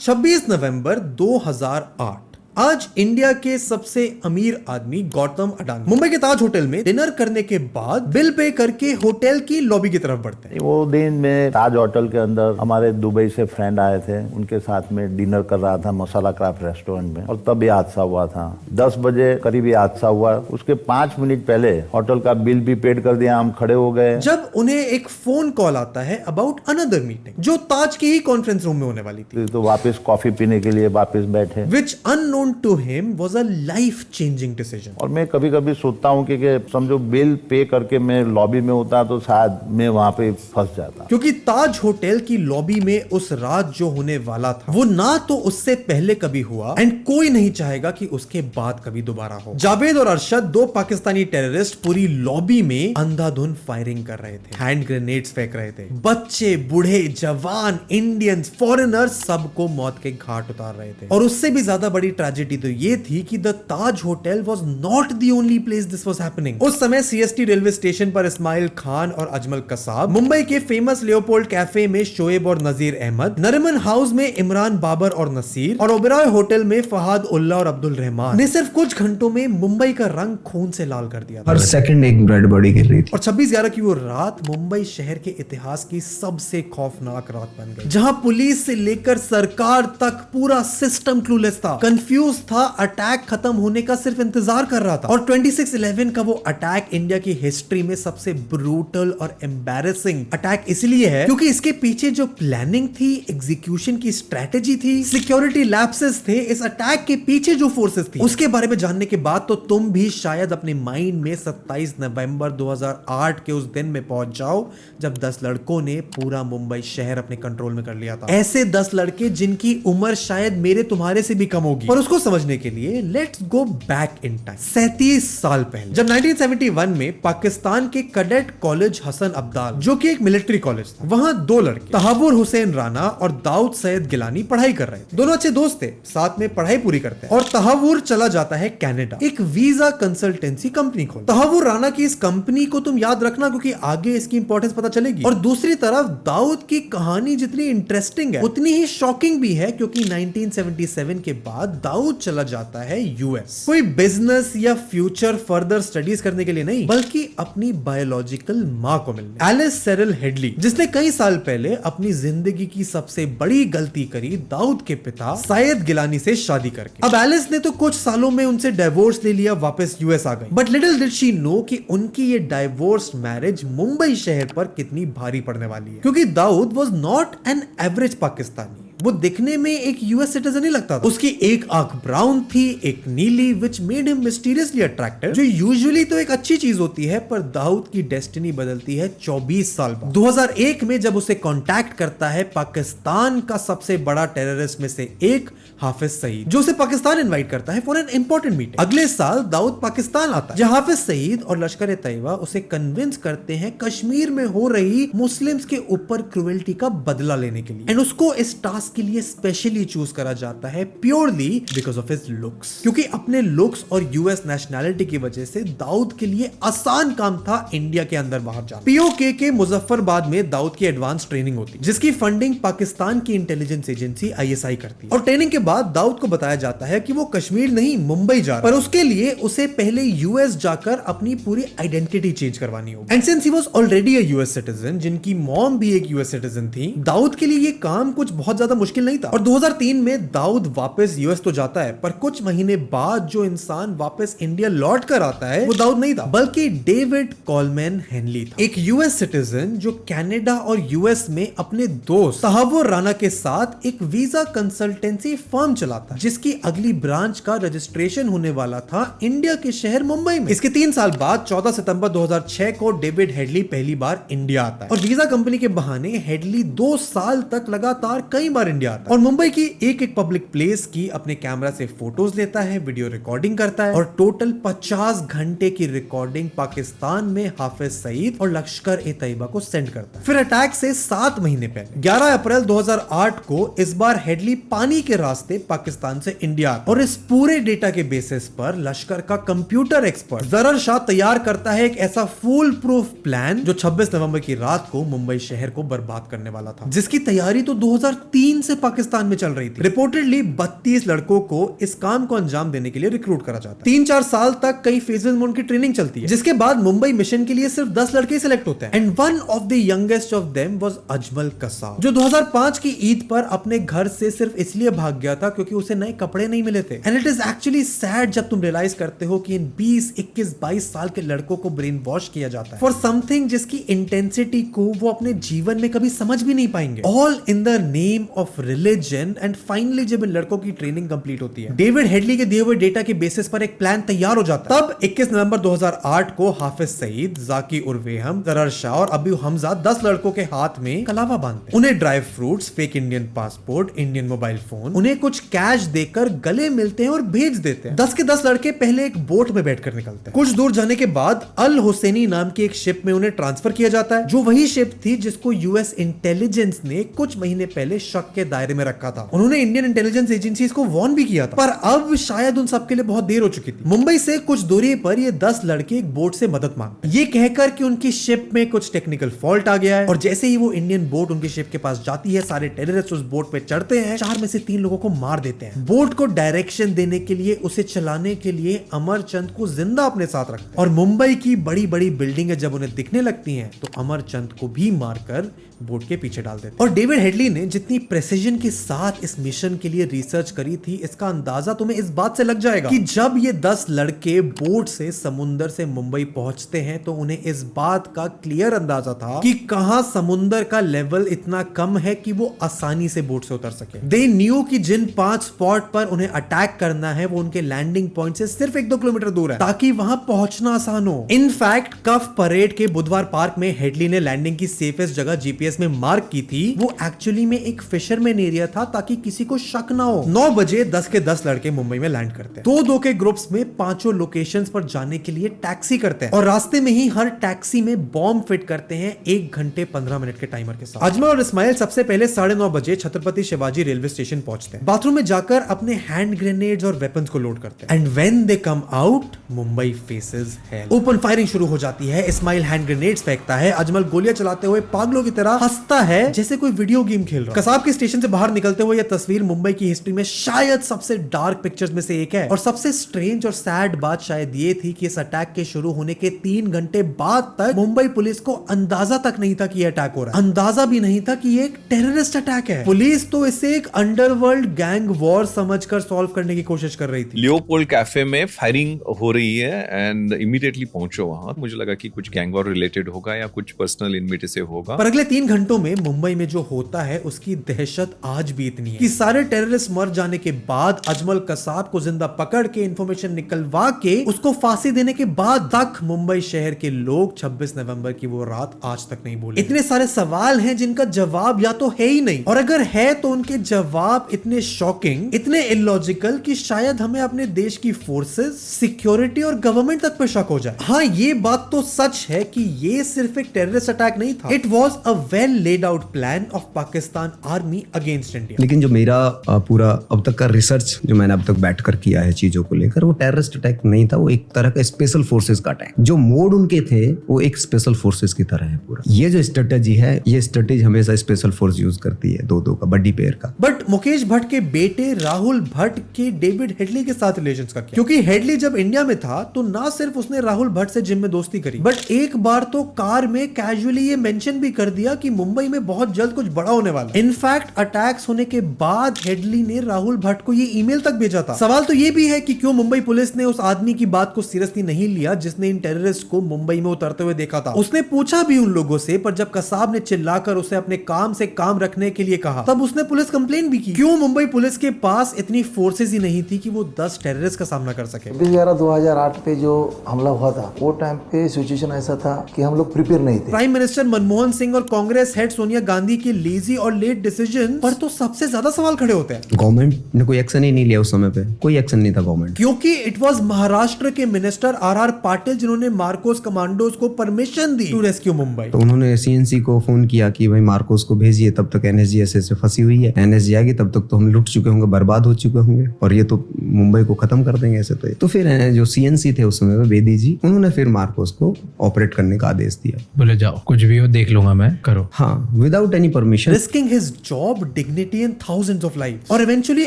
26 नवंबर 2008 आज इंडिया के सबसे अमीर आदमी गौतम अडानी मुंबई के ताज होटल में डिनर करने के बाद बिल पे करके होटल की लॉबी की तरफ बढ़ते हैं। वो दिन में ताज होटल के अंदर हमारे दुबई से फ्रेंड आए थे, उनके साथ में डिनर कर रहा था मसाला क्राफ्ट रेस्टोरेंट में, और तब ये हादसा हुआ था। 10 बजे करीब ये हादसा हुआ। उसके 5 मिनट पहले होटल का बिल भी पेड कर दिया, हम खड़े हो गए। जब उन्हें एक फोन कॉल आता है अबाउट अनदर मीटिंग जो ताज के ही कॉन्फ्रेंस रूम में होने वाली थी, तो वापस कॉफी पीने के लिए वापस बैठे, विच unknown to him was a life changing decision। और मैं कभी कभी सोचता हूँ कि समझो बिल पे करके मैं लॉबी में होता तो शायद मैं वहां पे फंस जाता, क्योंकि ताज होटल की लॉबी में उस रात जो होने वाला था वो ना तो उससे पहले कभी हुआ एंड कोई नहीं चाहेगा कि उसके बाद कभी दोबारा हो। जावेद और अरशद 2 पाकिस्तानी टेररिस्ट पूरी लॉबी में अंधाधुंध फायरिंग कर रहे थे, हैंड ग्रेनेड्स फेंक रहे थे, बच्चे, बूढ़े, जवान, इंडियंस, फॉरेनर्स सबको मौत के घाट उतार रहे थे। और उससे भी ज्यादा बड़ी ट्रेजेडी ट्रेजेडी तो ये थी कि the Taj hotel was not the only place this was happening. उस समय सीएसटी रेलवे स्टेशन पर इस्माइल खान और अजमल कसाब, मुंबई के फेमस लियोपोल्ड कैफे में शोएब और नजीर अहमद, नरिमन हाउस में इमरान बाबर और नसीर, और ओबेरॉय होटल में फहाद उल्ला और अब्दुल रहमान ने सिर्फ कुछ घंटों में मुंबई का रंग खून से लाल कर दिया। हर सेकंड एक डेड बॉडी गिर रही थी। और 26/11 की वो रात मुंबई शहर के इतिहास की सबसे खौफनाक रात बन गई, जहां पुलिस से लेकर सरकार तक पूरा सिस्टम क्लूलेस था, कंफ्यूज था, अटैक खत्म होने का सिर्फ इंतजार कर रहा था। और 26/11 का वो अटैक इंडिया की हिस्ट्री में सबसे ब्रूटल और एम्बैरेसिंग अटैक इसलिए है क्योंकि इसके पीछे जो प्लानिंग थी, एग्जीक्यूशन की स्ट्रेटेजी थी, सिक्योरिटी लैप्सेस थे, इस अटैक के पीछे जो फोर्सेस थी उसके बारे में जानने के बाद तो तुम भी शायद अपने माइंड में 27 नवंबर 2008 के उस दिन में पहुंच जाओ जब 10 लड़कों ने पूरा मुंबई शहर अपने कंट्रोल में कर लिया था। ऐसे 10 लड़के जिनकी उम्र शायद मेरे तुम्हारे से भी कम होगी। पर उसको समझने के लिए let's go back in time 37 साल पहले, जब 1971 में पाकिस्तान के कैडेट कॉलेज हसन अब्दाल, जो कि एक मिलिट्री कॉलेज था, वहां 2 लड़के तहावुर हुसैन राना और दाऊद सैयद गिलानी पढ़ाई कर रहे थे। दोनों अच्छे दोस्त थे, साथ में पढ़ाई पूरी करते हैं। और तहावुर चला जाता है कनाडा, एक वीजा कंसल्टेंसी कंपनी खोल। तहावुर राना की इस कंपनी को तुम याद रखना क्योंकि आगे इसकी इंपॉर्टेंस पता चलेगी। और दूसरी तरफ दाऊद की कहानी जितनी इंटरेस्टिंग है उतनी ही शॉकिंग भी है क्योंकि 1977 के बाद दाऊद चला जाता है यूएस, कोई बिजनेस या फ्यूचर फर्दर स्टडीज करने के लिए नहीं, बल्कि अपनी बायोलॉजिकल मां को मिलने। एलिस सेरिल हेडली, जिसने कई साल पहले अपनी जिंदगी की सबसे बड़ी गलती करी दाऊद के पिता सैयद गिलानी से शादी करके। अब एलिस ने तो कुछ सालों में उनसे डाइवोर्स ले लिया, वापस यूएस आ गई। But little did she know कि उनकी ये डाइवोर्स मैरिज मुंबई शहर पर कितनी भारी पड़ने वाली है, क्योंकि Dawood was not an average Pakistani. वो दिखने में एक यूएस सिटीजन ही लगता था। उसकी एक आंख ब्राउन थी, एक नीली, which made him mysteriously attractive, जो यूजुअली तो एक अच्छी चीज होती है, पर दाऊद की डेस्टिनी बदलती है 24 साल बाद। 2001 में जब उसे कांटेक्ट करता है पाकिस्तान का सबसे बड़ा टेररिस्ट में से एक हाफिज सईद, जो उसे पाकिस्तान इनवाइट करता है फॉर एन इंपॉर्टेंट मीटिंग। अगले साल दाऊद पाकिस्तान आता है, जहां हाफिज सईद और लश्कर ए तैयबा उसे कन्विंस करते हैं कश्मीर में हो रही मुस्लिम्स के ऊपर क्रूएल्टी का बदला लेने के लिए। एंड उसको इस टास्क के लिए स्पेशली चूज करा जाता है purely because of his looks, क्योंकि अपने लुक्स और यूएस नेशनैलिटी की वजह से दाऊद के लिए आसान काम था इंडिया के अंदर बाहर जाना। पीओके के मुजफ्फरबाद में दाऊद की एडवांस ट्रेनिंग होती, जिसकी फंडिंग पाकिस्तान की इंटेलिजेंस एजेंसी आईएसआई करती है। और ट्रेनिंग के बाद दाऊद को बताया जाता है कि वो कश्मीर नहीं मुंबई जा रहा है, पर उसके लिए उसे पहले यूएस जाकर अपनी पूरी आइडेंटिटी चेंज करवानी होगी। And since he was already a US citizen, जिनकी मॉम भी एक यूएस सिटीजन थी, दाऊद के लिए ये काम कुछ बहुत ज्यादा मुश्किल नहीं था। और 2003 में दाऊद वापस यूएस तो जाता है, पर कुछ महीने बाद जो इंसान वापस इंडिया लौट कर आता है वो दाऊद नहीं था, बल्कि डेविड कॉलमैन हेनली था, एक यूएस सिटीजन जो कनाडा और यूएस में अपने दोस्त तहावुर राना के साथ एक वीजा कंसल्टेंसी फर्म चलाता, जिसकी अगली ब्रांच का रजिस्ट्रेशन होने वाला था इंडिया के शहर मुंबई में। इसके 3 साल बाद 14 सितंबर 2006 को डेविड हेडली पहली बार इंडिया आता है, और वीजा कंपनी के बहाने हेडली 2 साल तक लगातार कई बार इंडिया आता है और मुंबई की एक एक पब्लिक प्लेस की अपने कैमरा से फोटोज लेता है, वीडियो रिकॉर्डिंग करता है, और टोटल 50 घंटे की रिकॉर्डिंग पाकिस्तान में हाफिज सईद और लश्कर ए तैयबा को सेंड करता है। फिर अटैक से 7 महीने पहले 11 अप्रैल 2008 को इस बार हेडली पानी के रास्ते पाकिस्तान से इंडिया, और इस पूरे डेटा के बेसिस पर लश्कर का कंप्यूटर एक्सपर्ट जरर शाह तैयार करता है एक ऐसा फुल प्रूफ प्लान जो 26 नवंबर की रात को मुंबई शहर को बर्बाद करने वाला था, जिसकी तैयारी तो 2003 से पाकिस्तान में चल रही थी। रिपोर्टेडली 32 लड़कों को इस काम को अंजाम देने के लिए रिक्रूट करा जाता है। 3-4 साल तक कई फेजेस में उनकी ट्रेनिंग चलती है, जिसके बाद मुंबई मिशन के लिए सिर्फ 10 लड़के सिलेक्ट होते हैं। And one of the youngest of them was Ajmal Kasab, जो 2005 की ईद पर अपने घर से सिर्फ इसलिए भाग गया था क्योंकि उसे नए कपड़े नहीं मिले थे। And it is actually sad जब तुम रियलाइज करते हो कि इन 20, 21, 22 साल के लड़कों को ब्रेन वॉश किया जाता है फॉर समथिंग जिसकी इंटेंसिटी को वो अपने जीवन में कभी समझ भी नहीं पाएंगे, all in the name of religion. And finally जब इन लड़कों की ट्रेनिंग कंप्लीट होती है, डेविड हेडली के दिए हुए डेटा के बेसिस पर एक प्लान तैयार हो जाता है। तब 21 नवंबर 2008 को हाफिज सईद, जाकी उर्वेहम, जरर शाह और अबू हमजा 10 लड़कों के हाथ में कलावा बांधते हैं। उन्हें dry fruits, fake Indian passport, Indian mobile phone, उन्हें कुछ कैश देकर गले मिलते हैं और भेज देते हैं। 10 के 10 लड़के पहले एक बोट में बैठकर निकलते हैं। कुछ दूर जाने के बाद अल हुसैनी नाम की एक शिप में उन्हें ट्रांसफर किया जाता है, जो वही शिप थी जिसको यूएस इंटेलिजेंस ने कुछ महीने पहले शक के दायरे में रखा था। उन्होंने इंडियन इंटेलिजेंस एजेंसीज को वार्न भी किया था, पर अब शायद उन सबके लिए बहुत देर हो चुकी थी। मुंबई से कुछ दूरी पर ये 10 लड़के एक बोट से मदद मांगते, ये कहकर कि उनकी शिप में कुछ टेक्निकल फॉल्ट आ गया है, और जैसे ही वो इंडियन बोट उनकी शिप के पास जाती है, सारे टेररिस्ट उस बोट पे चढ़ते हैं, 4 में से 3 लोगों को मार देते हैं। बोट को डायरेक्शन देने के लिए, उसे चलाने के लिए अमरचंद को जिंदा अपने साथ रखते हैं, और मुंबई की बड़ी बड़ी बिल्डिंगें जब उन्हें दिखने लगती हैं तो अमरचंद को भी मारकर बोट के पीछे डाल देते हैं। और डेविड हेडली ने जितनी प्रेसिजन के साथ इस मिशन के लिए रिसर्च करी थी, इसका अंदाजा तुम्हें इस बात से लग जाएगा कि जब ये 10 लड़के बोट से समुंदर से मुंबई पहुंचते हैं तो उन्हें इस बात का क्लियर अंदाजा था कि कहां समुंदर का लेवल इतना कम है कि वो आसानी से बोट से उतर सके। दे न्यू कि जिन 5 स्पॉट पर उन्हें अटैक करना है वो उनके लैंडिंग पॉइंट से सिर्फ 1-2 किलोमीटर दूर है, ताकि वहां पहुंचना आसान हो। इनफैक्ट कफ परेड के बुधवार पार्क में हेडली ने लैंडिंग की सेफेस्ट जगह जीपीएस में मार्क की थी, वो एक्चुअली में एक फिशरमैन एरिया था, ताकि किसी को शक ना हो। 9 बजे 10 के 10 लड़के मुंबई में लैंड करते हैं। 2-2 के ग्रुप्स में 5 लोकेशंस पर जाने के लिए टैक्सी करते हैं, और रास्ते में ही हर टैक्सी में बॉम्ब फिट करते हैं 1 घंटे 15 मिनट के टाइमर के साथ। अजमल और इस्माइल सबसे पहले 9:30 बजे छत्रपति शिवाजी रेलवे स्टेशन पहुंचते हैं। बाथरूम में जाकर अपने हैंड ग्रेनेड्स और वेपन्स को लोड करते हैं। And when they come out, Mumbai faces hello. Open firing शुरू हो जाती है। इस्माइल हैंड ग्रेनेड्स फेंकता है, अजमल गोलियां चलाते हुए पागलों की तरह हंसता है जैसे कोई वीडियो गेम खेल रहा है। कसाब के स्टेशन से बाहर निकलते हुए यह तस्वीर मुंबई की हिस्ट्री में शायद सबसे डार्क पिक्चर्स में से एक है, और सबसे स्ट्रेंज और सैड बात शायद ये थी कि इस अटैक के शुरू होने के 3 घंटे बाद तक मुंबई पुलिस को अंदाजा तक नहीं था कि यह अटैक हो रहा है। अंदाजा भी नहीं था कि ये एक टेररिस्ट अटैक है। पुलिस तो इसे एक अंडरवर्ल्ड गैंग वॉर समझकर सॉल्व करने की कोशिश कर रही थी। लियोपोल्ड कैफे में फायरिंग हो रही है एंड इमीडिएटली पहुंचो वहां। मुझे लगा कि कुछ गैंग वॉर रिलेटेड होगा या कुछ पर्सनल इनविटी से होगा। पर अगले 3 घंटों में मुंबई में जो होता है उसकी दहशत आज भी इतनी है कि सारे टेररिस्ट मर जाने के बाद अजमल कसाब को जिंदा पकड़ के इंफॉर्मेशन निकलवा के उसको फांसी देने के बाद तक मुंबई शहर के लोग 26 नवंबर की वो रात आज तक नहीं भूले। इतने सारे सवाल हैं जिनका जवाब या तो है ही नहीं, और अगर है तो उनके जवाब इतने शॉकिंग, इतने इलॉजिकल कि शायद हमें अपने देश की फोर्सेस, सिक्योरिटी और गवर्नमेंट तक पे शक हो जाए। हाँ, ये बात तो सच है कि ये सिर्फ एक टेररिस्ट अटैक नहीं था। It was a well laid out plan of Pakistan army against India. लेकिन जो मेरा पूरा अब तक का रिसर्च जो मैंने अब तक बैठकर किया है चीजों को लेकर, वो टेररिस्ट अटैक नहीं था, वो एक तरह का स्पेशल फोर्सेस का अटैक। जो मोड उनके थे वो एक स्पेशल फोर्सेस की तरह है पूरा। ये जो स्ट्रेटेजी है, ये स्ट्रेटेजी हमेशा स्पेशल फोर्स यूज करती है, 2-2 का बड्डी पेयर का। बट मुकेश भट्ट के बेटे राहुल भट्ट के डेविड हेडली के साथ रिलेशंस का क्या? क्योंकि हेडली जब इंडिया में था तो ना सिर्फ उसने राहुल भट्ट से जिम में दोस्ती करी, बट एक बार तो कार में कैजुअली ये मेंशन भी कर दिया कि मुंबई में बहुत जल्द कुछ बड़ा होने वाला है। इनफैक्ट अटैक्स होने के बाद हेडली ने राहुल भट्ट को ये ईमेल तक भेजा था। सवाल तो ये भी है कि क्यों मुंबई पुलिस ने उस आदमी की बात को सीरियसली नहीं लिया जिसने इन टेररिस्ट को मुंबई में उतरते हुए देखा था। उसने पूछा भी उन लोगों से, पर जब कसाब ने चिल्लाकर उसे अपने काम से काम रखने के लिए कहा, तब उसने पुलिस कंप्लेन भी की। क्यों मुंबई पुलिस के पास इतनी फोर्सेस ही नहीं थी कि वो 10 टेररिस्ट का सामना कर सके? 2008 पे जो हमला हुआ था, वो टाइम पे सिचुएशन ऐसा था कि हम लोग प्रिपेयर नहीं थे। प्राइम मिनिस्टर मनमोहन सिंह और कांग्रेस हेड सोनिया गांधी के लेजी और लेट डिसीजन पर तो सबसे ज्यादा सवाल खड़े होते हैं। गवर्नमेंट ने कोई एक्शन ही नहीं लिया उस समय पे, कोई एक्शन नहीं था गवर्नमेंट। क्योंकि इट वाज महाराष्ट्र के मिनिस्टर आर पाटिल जिन्होंने मार्कोस कमांडोज को परमिशन दी टू रेस्क्यू मुंबई। तो उन्होंने सीएनसी को फोन किया कि भाई मार्कोस को भेजिए, तब तक एनएसजी ऐसे फंसी हुई है, एनएसजी आएगी तब तक तो हम लुट चुके होंगे, बर्बाद हो चुके होंगे, और ये तो मुंबई को खत्म कर देंगे ऐसे। तो फिर जो सीएनसी थे उस समय बेदी जी, उन्होंने फिर मार्कोस को ऑपरेट करने का आदेश दिया। बोले जाओ, कुछ भी हो देख लूंगा मैं, करो। हाँ, without any permission, risking his job, dignity and thousands of lives. और इवेंचुअली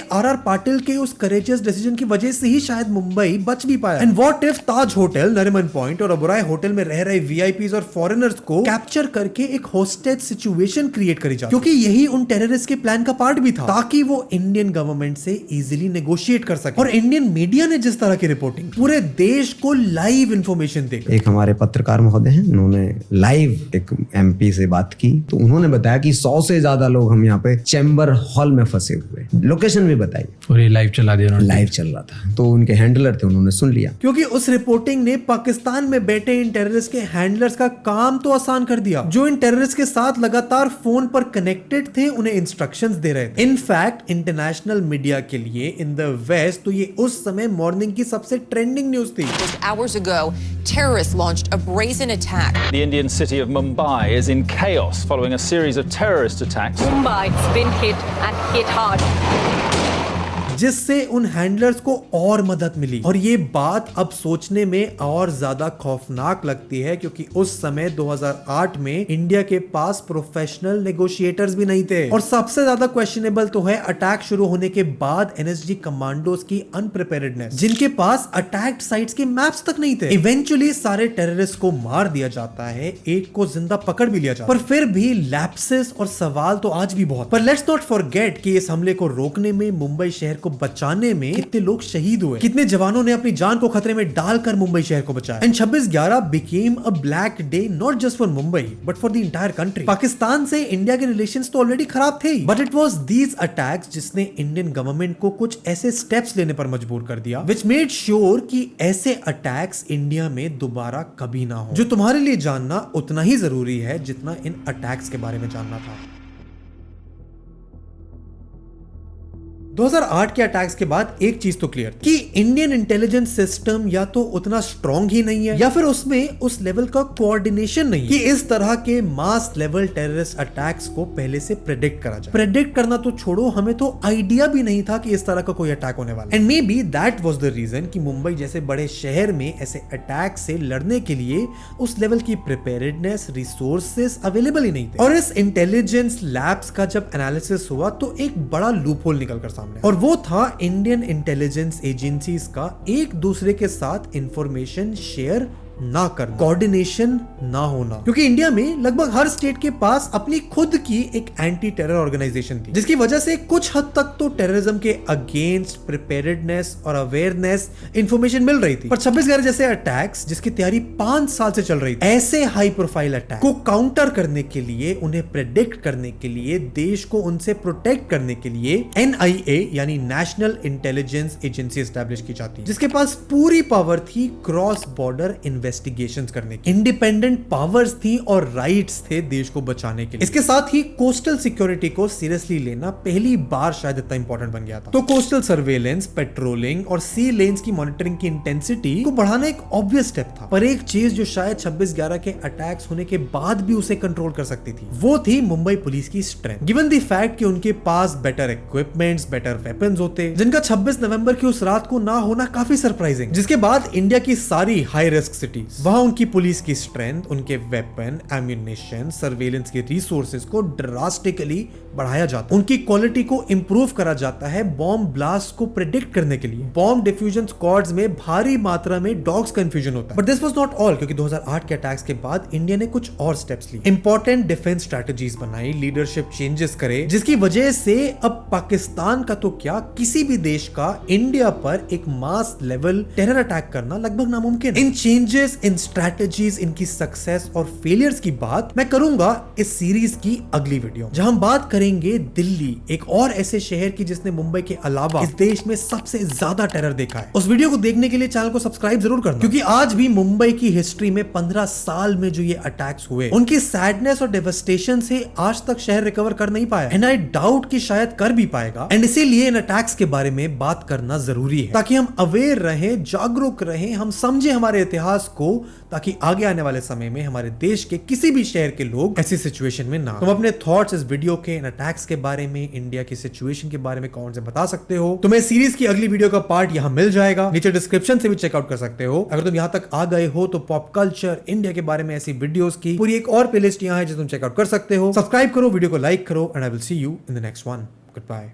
आर पाटिल के उस करेजियस डिसीजन की वजह से ही शायद मुंबई बच भी पाया। And what if Taj hotel, Nariman point और ओबराय होटल में रह रहे वीआईपीज और फॉरेनर्स को कैप्चर करके एक होस्टेज सिचुएशन क्रिएट करी जाए, क्योंकि यही उन टेररिस्ट के प्लान का पार्ट भी था, ताकि वो इंडियन गवर्नमेंट से इजीली नेगोशिएट कर सके। और इंडियन मीडिया ने जिस तरह की रिपोर्टिंग, पूरे देश को लाइव इंफॉर्मेशन दी। एक हमारे पत्रकार महोदय हैं, उन्होंने लाइव एक एमपी से बात की, तो उन्होंने बताया कि 100 से ज्यादा लोग हम यहाँ पे चैम्बर हॉल में फंसे हुए, लोकेशन भी बताई, और ये लाइव चला दिया, लाइव चल रहा था। तो उनके हैंडलर थे, उन्होंने सुन लिया, क्योंकि उस रिपोर्टिंग ने पाकिस्तान में बैठे इन टेररिस्ट के हैंडलर्स का काम तो आसान कर दिया, जो इन टेररिस्ट के साथ लगातार फोन पर कनेक्टेड थे, उन्हें इंस्ट्रक्शंस दे रहे थे। इनफैक्ट इंटरनेशनल मीडिया के लिए इन द वेस्ट तो ये उस समय मॉर्निंग की सबसे ट्रेंडिंग न्यूज थी। Hours ago, terrorists launched a brazen attack. The Indian city of Mumbai is in chaos loss following a series of terrorist attacks. Mumbai's been hit and hit hard. जिससे उन हैंडलर्स को और मदद मिली। और ये बात अब सोचने में और ज्यादा खौफनाक लगती है क्योंकि उस समय 2008 में इंडिया के पास प्रोफेशनल नेगोशिएटर्स भी नहीं थे। और सबसे ज्यादा क्वेश्चनेबल तो है अटैक शुरू होने के बाद एनएसजी कमांडोज की अनप्रिपेयर्डनेस, जिनके पास अटैक्ड साइट्स के मैप्स तक नहीं थे। इवेंचुअली सारे टेररिस्ट को मार दिया जाता है, एक को जिंदा पकड़ भी लिया जाता है, पर फिर भी लैप्सेस और सवाल तो आज भी बहुत। पर लेट्स नॉट फॉरगेट कि इस हमले को रोकने में, मुंबई शहर को बचाने में कितने लोग शहीद हुए, कितने जवानों ने अपनी जान को खतरे में डालकर मुंबई शहर को बचाया। And 26/11 became a black day not just for Mumbai but for the entire country. Pakistan से इंडिया के रिलेशंस तो ऑलरेडी खराब थे, but it was these attacks जिसने इंडियन गवर्नमेंट को कुछ ऐसे स्टेप्स लेने पर मजबूर कर दिया व्हिच मेड श्योर कि ऐसे अटैक्स इंडिया में दोबारा कभी ना हो। जो तुम्हारे लिए जानना उतना ही जरूरी है जितना इन अटैक्स के बारे में जानना था। 2008 के अटैक्स के बाद एक चीज तो क्लियर कि इंडियन इंटेलिजेंस सिस्टम या तो उतना स्ट्रॉन्ग ही नहीं है या फिर उसमें उस लेवल का कोऑर्डिनेशन नहीं है कि इस तरह के मास लेवल टेररिस्ट अटैक्स को पहले से प्रेडिक्ट करा जाए। प्रेडिक्ट करना तो छोड़ो, हमें तो आइडिया भी नहीं था कि इस तरह का कोई अटैक होने वाला है। And maybe that was the reason कि मुंबई जैसे बड़े शहर में ऐसे अटैक से लड़ने के लिए उस लेवल की प्रिपेयर्डनेस, रिसोर्सेस अवेलेबल ही नहीं थे। और इस इंटेलिजेंस लैब्स का जब एनालिसिस हुआ तो एक बड़ा लूपहोल निकल कर सामने, और वो था इंडियन इंटेलिजेंस एजेंसीज का एक दूसरे के साथ इंफॉर्मेशन शेयर ना करना, कोऑर्डिनेशन ना होना। क्योंकि इंडिया में लगभग हर स्टेट के पास अपनी खुद की एक एंटी टेरर ऑर्गेनाइजेशन थी, जिसकी वजह से कुछ हद तक तो टेररिज्म के अगेंस्ट प्रिपेयर्डनेस और अवेयरनेस इंफॉर्मेशन मिल रही थी। पर 26/11 जैसे अटैक्स जिसकी तैयारी 5 साल से चल रही थी, ऐसे हाई प्रोफाइल अटैक को काउंटर करने के लिए, उन्हें प्रेडिक्ट करने के लिए, देश को उनसे प्रोटेक्ट करने के लिए NIA यानी नेशनल इंटेलिजेंस एजेंसी एस्टैब्लिश की जाती है, जिसके पास पूरी पावर थी क्रॉस बॉर्डर इन्वेस्टिगेशंस करने की, इंडिपेंडेंट पावर्स थी और राइट्स थे देश को बचाने के लिए। इसके साथ ही कोस्टल सिक्योरिटी को सीरियसली लेना पहली बार शायद इतना इंपॉर्टेंट बन गया था। तो कोस्टल सर्वेलेंस, पेट्रोलिंग और सी लेन्स की मॉनिटरिंग की इंटेंसिटी को बढ़ाना एक ऑब्वियस स्टेप था। पर एक चीज जो शायद 26/11 के अटैक्स होने के बाद भी उसे कंट्रोल कर सकती थी, वो थी मुंबई पुलिस की स्ट्रेंथ। गिवन द फैक्ट कि उनके पास बेटर इक्विपमेंट्स, बेटर वेपन्स होते, जिनका 26 नवंबर की उस रात को ना होना काफी सरप्राइजिंग। जिसके बाद इंडिया की सारी हाई रिस्क सिटी, वहां उनकी पुलिस की स्ट्रेंथ, उनके वेपन, एम्यूनेशन, सर्वेलेंस के रिसोर्सेज को ड्रास्टिकली बढ़ाया जाता है। उनकी क्वालिटी को इंप्रूव करा जाता है बॉम्ब ब्लास्ट को प्रेडिक्ट करने के लिए। बॉम्ब डिफ्यूजन स्क्वाड्स में भारी मात्रा में डॉग्स कंफ्यूजन होता है। But this was not all, क्योंकि 2008 के अटैक्स के बाद इंडिया ने कुछ और स्टेप्स लिए, इंपॉर्टेंट डिफेंस स्ट्रेटजीज बनाई, लीडरशिप चेंजेस करे, जिसकी वजह से अब पाकिस्तान का तो क्या, किसी भी देश का इंडिया पर एक मास लेवल टेरर अटैक करना लगभग नामुमकिन। इन चेंजेस, इन स्ट्रैटेजीज, इनकी सक्सेस और फेलियर्स की बात मैं करूंगा इस सीरीज की अगली वीडियो, जहां हम बात करेंगे दिल्ली, एक और ऐसे शहर की जिसने मुंबई के अलावा इस देश में सबसे ज्यादा टेरर देखा है। उस वीडियो को देखने के लिए चैनल को सब्सक्राइब जरूर करना, क्योंकि आज भी मुंबई की हिस्ट्री में 15 साल में जो ये अटैक्स हुए, उनकी सैडनेस और डेवस्टेशन से आज तक शहर रिकवर कर नहीं पाया। एंड आई डाउट कि शायद कर भी पाएगा। एंड इसीलिए इन अटैक्स के बारे में बात करना जरूरी है, ताकि हम अवेयर रहें, जागरूक रहें, हम समझे हमारे इतिहास को, ताकि आगे आने वाले समय में हमारे देश के किसी भी शहर के लोग ऐसी सिचुएशन में ना। तुम अपने थॉट्स इस वीडियो के, इन अटैक्स के बारे में, इंडिया की सिचुएशन के बारे में कौन से बता सकते हो। तुम्हें सीरीज की अगली वीडियो का पार्ट यहां मिल जाएगा, नीचे डिस्क्रिप्शन से भी चेकआउट कर सकते हो। अगर तुम यहां तक आ गए हो तो पॉप कल्चर, इंडिया के बारे में ऐसी वीडियोस की पूरी एक और प्लेलिस्ट यहां है जो तुम चेकआउट कर सकते हो। सब्सक्राइब करो, वीडियो को लाइक करो, and I will see you in the next one. Good bye.